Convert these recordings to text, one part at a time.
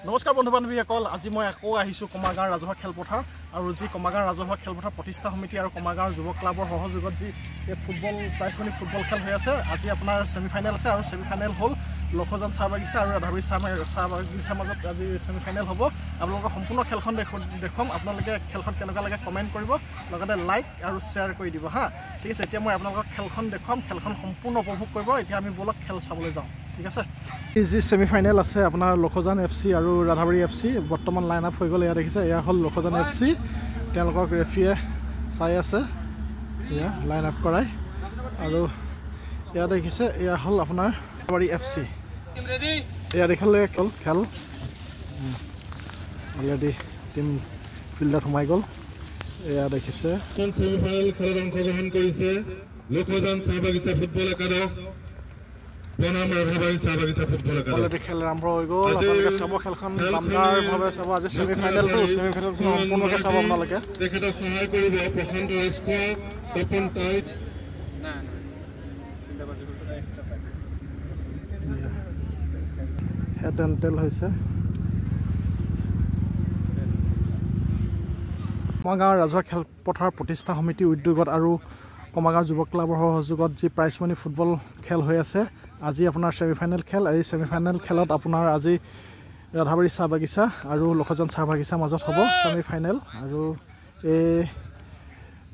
নমস্কাৰ বন্ধু বান্ধৱীসকল, আজি মই আকৌ আহিছোঁ কমাৰগাঁও ৰাজহুৱা খেলপথাৰ আৰু যি কমাৰগাঁও ৰাজহুৱা খেলপথাৰ প্ৰতিষ্ঠা সমিতি আৰু কমাৰগাঁও যুৱ ক্লাবৰ সহযোগত যি ফুটবল প্ৰাইজ মানি ফুটবল খেল হৈ আছে। আজি আপোনাৰ ছেমিফাইনেল আছে আৰু ছেমিফাইনেল হ'ল লক্ষজন চাহ বাগিচা আৰু ৰাধাবাৰী চাহ বাগিচাৰ মাজত আজি ছেমিফাইনেল হ'ব। আপোনালোকৰ সম্পূৰ্ণ খেলখন দেখুৱাম। আপোনালোকে খেলখন কেনেকুৱা লাগে কমেণ্ট কৰিব, লগতে লাইক আৰু শ্বেয়াৰ কৰি দিব হা। ঠিক আছে, এতিয়া মই আপোনালোকক খেলখন দেখুৱাম, খেলখন সম্পূৰ্ণ উপভোগ কৰিব। এতিয়া আমি বলক খেল চাবলৈ যাওঁ। ঠিক আছে, যি ছেমিফাইনেল আছে আপোনাৰ লক্ষজন FC আৰু ৰাধাবাৰী FC বৰ্তমান লাইন আপ হৈ গ'ল। এয়া দেখিছে, এয়া হ'ল লক্ষজন FC। তেওঁলোকক ৰেফিয়ে চাই আছে, এয়া লাইন আপ কৰাই। আৰু এয়া দেখিছে, এয়া হ'ল আপোনাৰ ৰাধাবাৰী FC। এয়া দেখিলে হ'ল খেল অলৰেডি টিম ফিল্ডত সোমাই গ'ল। এয়া দেখিছে ছেমিফাইনেল খেলত অংশগ্ৰহণ কৰিছে লক্ষজন চাহ বাগিচা ফুটবল একাদশ বনাম ৰাধাবাৰী চাহ বাগিচা ফুটবল একাদশ। অলৰেডি খেল আৰম্ভ হৈ গ'ল। আপোনালোকে চাব, খেলখন দমদাৰভাৱে চাব। আজি ছেমিফাইনেলটো সম্পূৰ্ণকৈ চাব আপোনালোকে। তেখেতক সহায় কৰিব প্ৰশান্ত ৰাজখোৱা, তপন টাইট। হেড এণ্ড টেল হৈছে কমাৰগাঁও ৰাজহুৱা খেলপথাৰ প্ৰতিষ্ঠা সমিতিৰ উদ্যোগত আৰু কমাৰগাঁও যুৱ ক্লাবৰ সহযোগত যি প্ৰাইজ মানি ফুটবল খেল হৈ আছে। আজি আপোনাৰ ছেমিফাইনেল খেল। এই ছেমিফাইনেল খেলত আপোনাৰ আজি ৰাধাবাৰী চাহ বাগিচা আৰু লক্ষজন চাহ বাগিচাৰ মাজত হ'ব ছেমিফাইনেল। আৰু এই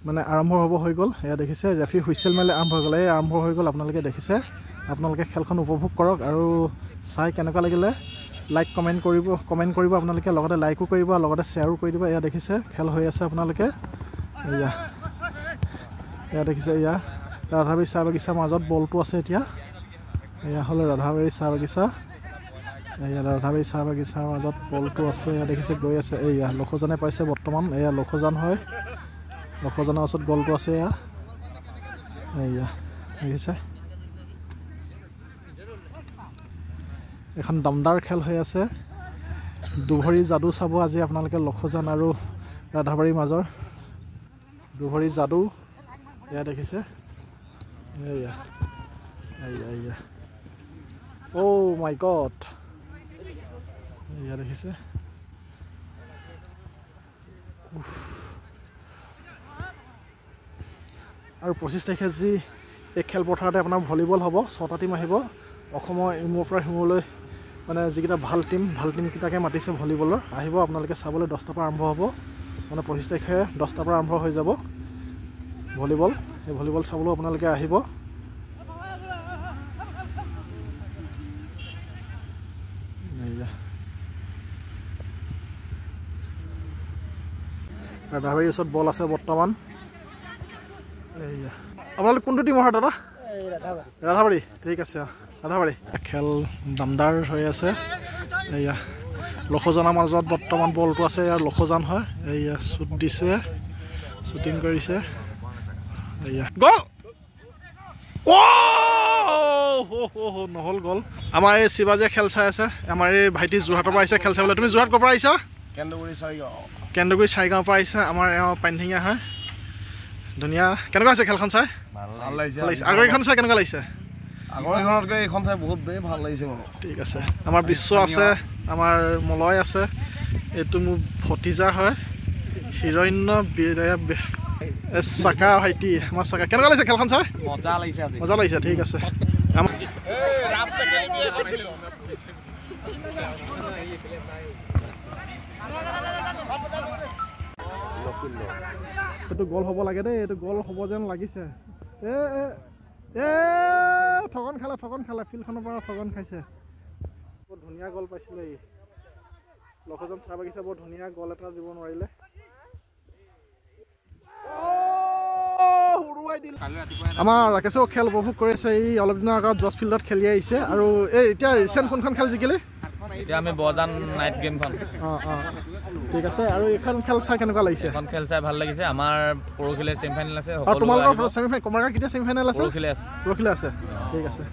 মানে আৰম্ভ হ'ব হৈ গ'ল। এয়া দেখিছে, ৰেফি হুইচেল মেলে আৰম্ভ হৈ গ'ল। এই আৰম্ভ হৈ গ'ল, আপোনালোকে দেখিছে। আপোনালোকে খেলখন উপভোগ কৰক আৰু চাই কেনেকুৱা লাগিলে লাইক কমেণ্ট কৰিব আপোনালোকে, লগতে লাইকো কৰিব, লগতে শ্বেয়াৰো কৰি দিব। এয়া দেখিছে, খেল হৈ আছে আপোনালোকে। এয়া দেখিছে, এয়া ৰাধাবাৰী চাহ বাগিচাৰ মাজত বলটো আছে এতিয়া। এয়া হ'ল ৰাধাবাৰী চাহ বাগিচা। এয়া ৰাধাবাৰী চাহ বাগিচাৰ মাজত বলটো আছে। এয়া দেখিছে, গৈ আছে। এয়া লক্ষজনে পাইছে বৰ্তমান। এয়া লক্ষজন হয়, লক্ষজনৰ ওচৰত গলটো আছে। এয়া দেখিছে, এখন দমদাৰ খেল হৈ আছে। দুভৰি যাদু চাব আজি আপোনালোকে লক্ষজন আৰু ৰাধাবাৰীৰ মাজৰ দুভৰি যাদু। এয়া দেখিছে, এয়া অ' মাই গড। এয়া দেখিছে, আৰু 25 তাৰিখে যি এই খেলপথাৰতে আপোনাৰ ভলীবল হ'ব। 6টা টিম আহিব অসমৰ ইমূৰৰ পৰা সিমূৰলৈ, মানে যিকেইটা ভাল টিমকেইটাকে মাতিছে ভলীবলৰ আহিব। আপোনালোকে চাবলৈ 10টাৰ পৰা আৰম্ভ হ'ব, মানে 25 তাৰিখে 10টাৰ পৰা আৰম্ভ হৈ যাব ভলীবল। এই ভলীবল চাবলৈও আপোনালোকে আহিব। ৰাধাবাৰীৰ ওচৰত বল আছে বৰ্তমান। এয়া আপোনালোক কোনটো টিমৰ হয় দাদা? ৰাধাবাৰী। ঠিক আছে, ৰাধাবাৰী। খেল দমদাৰ হৈ আছে। এয়া লক্ষজনৰ মাজত বৰ্তমান বলটো আছে। ইয়াৰ লক্ষজন হয়। এয়া শ্বুট দিছে, শ্বুটিং কৰিছে। এয়া গ'ল। নহ'ল গ'ল। আমাৰ এই শিৱাজীয়ে খেল চাই আছে। আমাৰ এই ভাইটি যোৰহাটৰ পৰা আহিছে খেল চাবলৈ। তুমি যোৰহাট ক'ৰ পৰা আহিছা? কেন্দ্ৰগুৰি চাৰিগাঁৱৰ পৰা আহিছে। আমাৰ পানীঢিঙীয়া হয়। ধুনীয়া। কেনেকুৱা হৈছে খেলখন চাই? ভাল লাগিছে। আগৰখন চাই কেনেকুৱা লাগিছে? আগৰখনতকৈ এইখন চাই বহুত ভাল লাগিছে। ঠিক আছে, আমাৰ বিশ্ব আছে, আমাৰ মলয় আছে। এইটো মোৰ ভতিজা হয়, হিৰণ্য চাকা ভাইটি। আমাৰ চাকা। কেনেকুৱা লাগিছে খেলখন চাই? মজা লাগিছে। ঠিক আছে, এইটো গ'ল হ'ব লাগে দেই। এইটো গ'ল হ'ব যেন লাগিছে। ঠগন খালে ফিল্ডখনৰ পৰা ঠগন খাইছে। বৰ ধুনীয়া গ'ল পাইছিলে এই লক্ষজন চাহ বাগিচা। বৰ ধুনীয়া গ'ল এটা দিব নোৱাৰিলে। আমাৰ ৰাকেশেও খেল উপভোগ কৰি আছে। এই অলপ দিনৰ আগত জজ ফিল্ডত খেলি আহিছে। আৰু এই এতিয়া ৰিচেণ্ট কোনখন খেল জিকিলে? এতিয়া আমি বজান নাইট গেমখন। ঠিক আছে, আৰু এইখন খেল চাই কেনেকুৱা লাগিছে? এখন খেল চাই ভাল লাগিছে। আমাৰ পৰহিলে ছেমিফাইনেল আছে। আৰু তোমালোকৰ ছেমিফাইনেল কমাৰগাঁও কেতিয়া ছেমিফাইনেল আছে? পৰহিলে আছে। ঠিক আছে,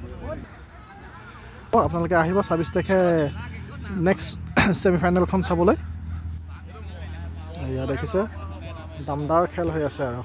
আপোনালোকে আহিব 26 তাৰিখে নেক্সট ছেমিফাইনেলখন চাবলৈ। এয়া দেখিছে, দমদাৰ খেল হৈ আছে। আৰু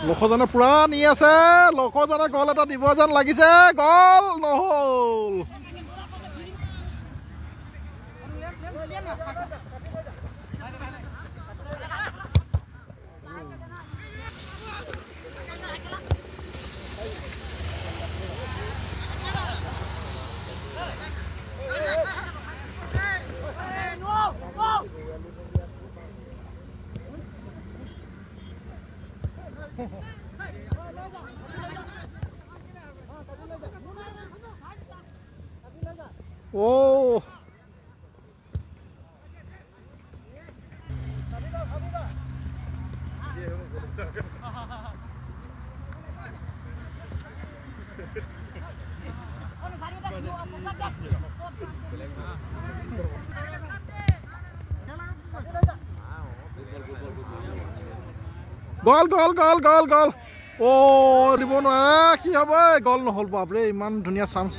লখজনে পুৰা নি আছে লখজনে গল এটা দিব যেন লাগিছে গল নহল Oh. Goal, goal, goal, goal, goal. Oh, rebound. Ki hobe goal নহল বাপৰে ইমান ধুনীয়া চান্স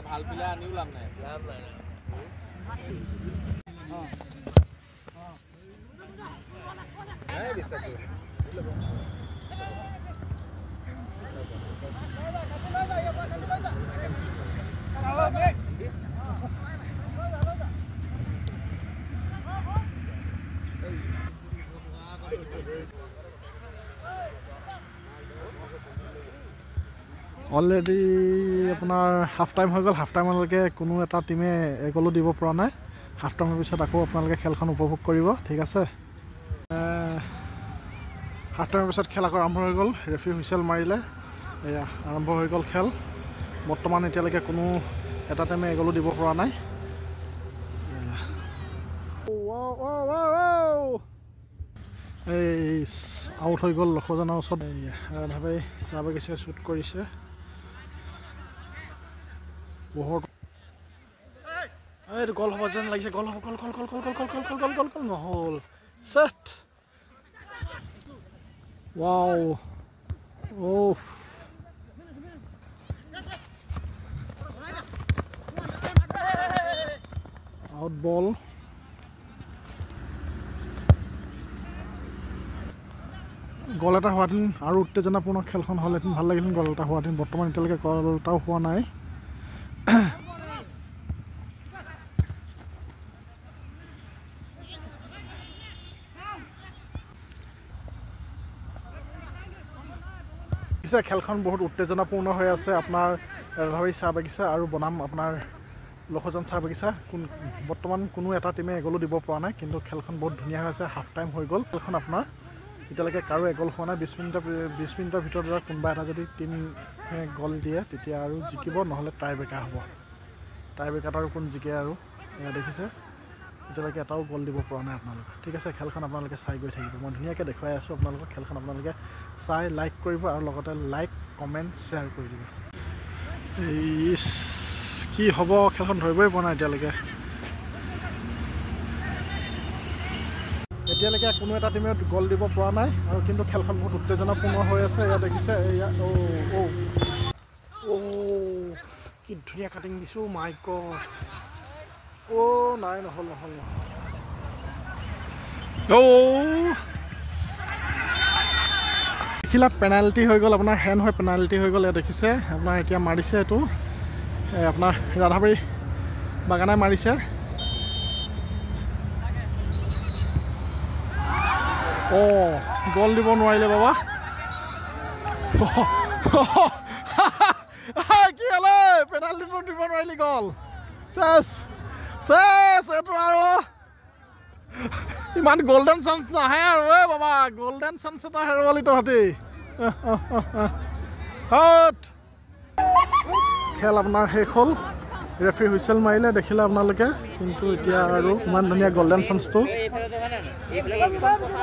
ভাল পিলা আনিও লাভ নাই অলৰেডি আপোনাৰ হাফ টাইম হৈ গ'ল হাফ টাইমলৈকে কোনো এটা টিমে গ'লো দিব পৰা নাই হাফ টাইমৰ পিছত আকৌ আপোনালোকে খেলখন উপভোগ কৰিব ঠিক আছে হাফ টাইমৰ পিছত খেল আকৌ আৰম্ভ হৈ গ'ল ৰেফাৰী হুইচেল মাৰিলে এয়া আৰম্ভ হৈ গ'ল খেল বৰ্তমান এতিয়ালৈকে কোনো এটা টিমে গ'লো দিব পৰা নাই এই আউট হৈ গ'ল লখজনৰ ওচৰত ভাৱে চাহ বাগিচাই শ্বুট কৰিছে বহুত এইটো গল হ'ব যেন লাগিছে গল হ'ব গল গল গল গল গল গল গল গল গল গল নহল সেট ওয়াও ওফ আউট বল গল এটা হোৱাহেঁতেন আৰু উত্তেজনাপূৰ্ণ খেলখন হ'লহেঁতেন ভাল লাগিলহেঁতেন গল এটা হোৱাহেঁতেন বৰ্তমান এতিয়ালৈকে গল এটাও হোৱা নাই খেলখন বহুত উত্তেজনাপূৰ্ণ হৈ আছে আপোনাৰ ৰাভাৰী চাহ বাগিচা আৰু বনাম আপোনাৰ লখজন চাহ বাগিচা বৰ্তমান কোনো এটা টিমে এগলো দিব পৰা নাই কিন্তু খেলখন বহুত ধুনীয়া হৈ আছে হাফ টাইম হৈ গ'ল খেলখন আপোনাৰ এতিয়ালৈকে কাৰো এগল হোৱা নাই 20 মিনিটৰ ভিতৰত কোনোবা এটা যদি টিম গল দিয়ে তেতিয়া আৰু জিকিব নহ'লে টাই ব্ৰেকাৰ হ'ব টাই ব্ৰেকাৰত আৰু কোন জিকে আৰু দেখিছে এতিয়ালৈকে এটাও গল দিব পৰা নাই আপোনালোকে ঠিক আছে খেলখন আপোনালোকে চাই গৈ থাকিব মই ধুনীয়াকৈ দেখুৱাই আছোঁ আপোনালোকক খেলখন আপোনালোকে চাই লাইক কৰিব আৰু লগতে লাইক কমেণ্ট শ্বেয়াৰ কৰি দিব কি হ'ব খেলখন ধৰিবই পৰা নাই এতিয়ালৈকে কোনো এটা টিমে গল দিব পৰা নাই আৰু কিন্তু খেলখন বহুত উত্তেজনাপূৰ্ণ হৈ আছে এয়া দেখিছে এয়া কি ধুনীয়া কাটিং দিছোঁ মাই গড অ' নাই নহ'ল দেখিলা পেনাল্টি হৈ গ'ল আপোনাৰ হেণ্ড হৈ পেনাল্টি হৈ গ'ল দেখিছে আপোনাৰ এতিয়া মাৰিছে এইটো আপোনাৰ ৰাধাবাৰী বাগানে মাৰিছে গ'ল দিব নোৱাৰিলে বাবা কি হ'লে পেনাল্টিটো দিব নোৱাৰিলি গ'ল চেছ এইটো আৰু ইমান গোল্ডেন চান্স নাহে আৰু বাবা গোল্ডেন চান্স এটা হেৰুৱালি তহঁতি খেল আপোনাৰ শেষ হ'ল ৰেফাৰী হুইচেল মাৰিলে দেখিলে আপোনালোকে কিন্তু এতিয়া আৰু ইমান ধুনীয়া গোল্ডেন চান্সটো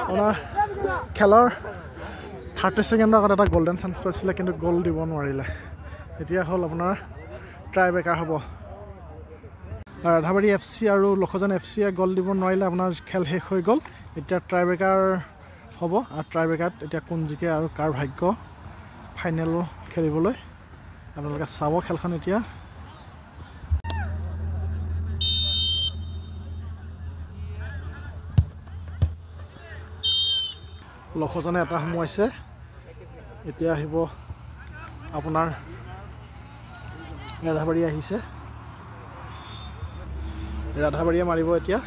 আপোনাৰ খেলৰ 30 ছেকেণ্ডৰ আগত এটা গোল্ডেন চান্স পাইছিলে কিন্তু গ'ল দিব নোৱাৰিলে এতিয়া হ'ল আপোনাৰ ট্ৰাই ব্ৰেকাৰ হ'ব ৰাধাবাৰী FC আৰু লখৰাজান FCয়ে গ'ল দিব নোৱাৰিলে আপোনাৰ খেল শেষ হৈ গ'ল এতিয়া ট্ৰাই ব্ৰেকাৰ হ'ব আৰু ট্ৰাই ব্ৰেকাৰত এতিয়া কোন জিকে আৰু কাৰ ভাগ্য ফাইনেল খেলিবলৈ আপোনালোকে চাব খেলখন এতিয়া লখৰাজানে এটা সোমোৱাইছে এতিয়া আহিব আপোনাৰ ৰাধাবাৰী আহিছে ৰাধাবাৰীয়ে মাৰিব এতিয়া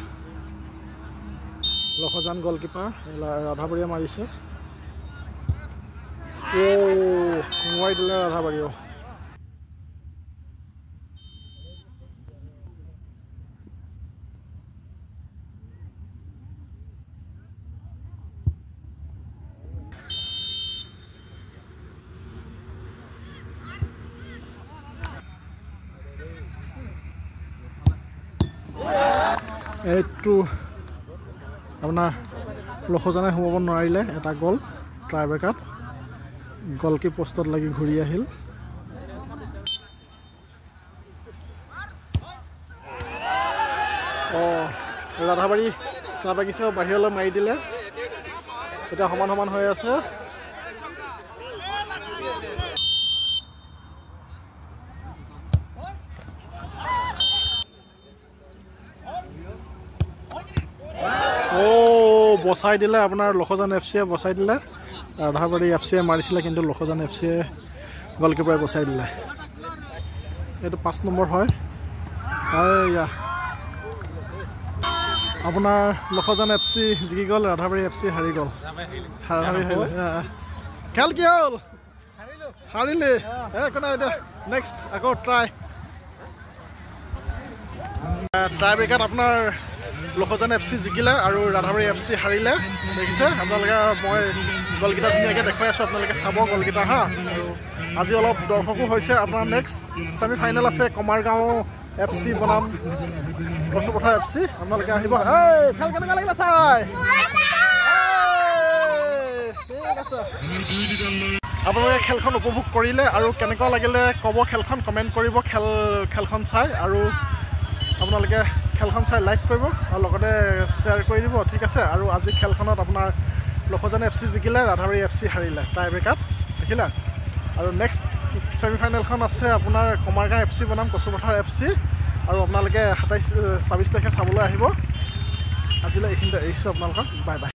লখৰাজান গলকিপাৰ ৰাধাবাৰীয়ে মাৰিছে সোমোৱাই দিলে ৰাধাবাৰীও এইটো আপোনাৰ লখৰাজানে সোমাব নোৱাৰিলে এটা গ'ল ট্ৰাই ব্ৰেকাৰত গলকি পোষ্টত লাগি ঘূৰি আহিল ৰাধাবাৰী চাহ বাগিচা বাহিৰলৈ মাৰি দিলে এতিয়া সমান হৈ আছে বচাই দিলে আপোনাৰ লখৰাজান FCয়ে বচাই দিলে ৰাধাবাৰী FCয়ে মাৰিছিলে কিন্তু লখৰাজান FCয়ে গলকিপাৰে বচাই দিলে এইটো 5 নম্বৰ হয় আপোনাৰ লখৰাজান FC জিকি গ'ল ৰাধাবাৰী FC হাৰি গ'ল খেল কি হ'ল হাৰিলে একো নাই এতিয়া নেক্সট আকৌ ট্ৰাই ব্ৰেকাৰত আপোনাৰ লখৰাজান FC জিকিলে আৰু ৰাধাবাৰী FC হাৰিলে দেখিছে আপোনালোকে মই গলকেইটা ধুনীয়াকৈ দেখুৱাই আছোঁ আপোনালোকে চাব গলকেইটা হা আৰু আজি অলপ দৰ্শকো হৈছে আপোনাৰ নেক্সট ছেমি ফাইনেল আছে কমাৰগাঁও FC বনাম কচুপথাৰ FC আপোনালোকে আহিব খেল কেনেকুৱা লাগিলে চাই ঠিক আছে আপোনালোকে খেলখন উপভোগ কৰিলে আৰু কেনেকুৱা লাগিলে ক'ব খেলখন কমেণ্ট কৰিব খেলখন চাই আৰু আপোনালোকে খেলখন চাই লাইক কৰিব আৰু লগতে শ্বেয়াৰ কৰি দিব ঠিক আছে আৰু আজি খেলখনত আপোনাৰ লখৰাজান FC জিকিলে ৰাধাবাৰী FC হাৰিলে ট্ৰাই ব্ৰেকাৰত দেখিলা আৰু নেক্সট ছেমি ফাইনেলখন আছে আপোনাৰ কমাৰগাঁও FC বনাম কচুপথাৰ FC আৰু আপোনালোকে 27-24 তাৰিখে চাবলৈ আহিব আজিলৈ এইখিনিতে এৰিছোঁ আপোনালোকক বাই বাই